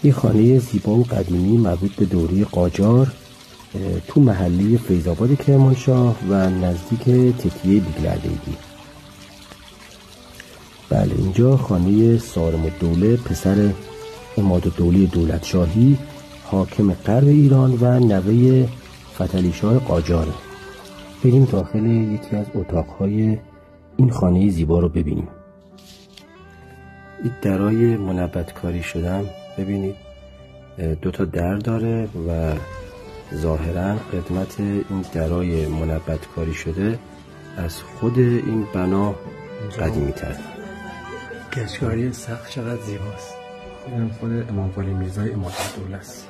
این خانه زیبا و قدیمی مربوط به دوره قاجار تو محله فیض‌آباد کرمانشاه و نزدیک تکیه بیگلربیگی. بله، اینجا خانه صارم‌الدوله پسر عمادالدوله دولتشاهی حاکم غرب ایران و نوه فتحعلی‌شاه قاجاره. بریم داخل یکی از اتاقهای این خانه زیبا رو ببینیم. این درای منبت کاری شدن ببینید، 2 تا در داره و ظاهرا قدمت این درای منبت کاری شده از خود این بنا قدیمی تر. گچکاری سقف چقدر زیباست. خود امام ولی میرزای عمادالدوله است.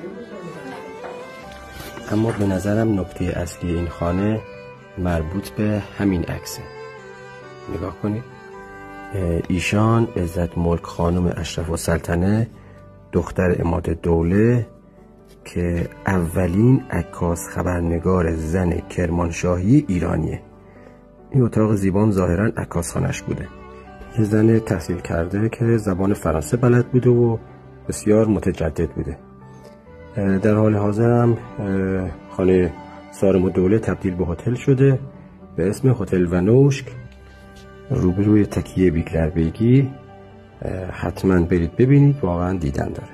اما به نظرم نکته اصلی این خانه مربوط به همین عکسه. نگاه کنید، ایشان عزت ملک خانم اشرف السلطنه دختر عمادالدوله که اولین عکاس خبرنگار زن کرمانشاهی ایرانیه. این اتاق زیبام ظاهرا عکاس خانش بوده. یه زن تحصیل کرده که زبان فرانسه بلد بوده و بسیار متجدد بوده. در حال حاضر هم خانه صارم‌الدوله تبدیل به هتل شده به اسم هتل ونوشک روبروی تکیه بیگلربیگی. حتما برید ببینید، واقعا دیدن داره.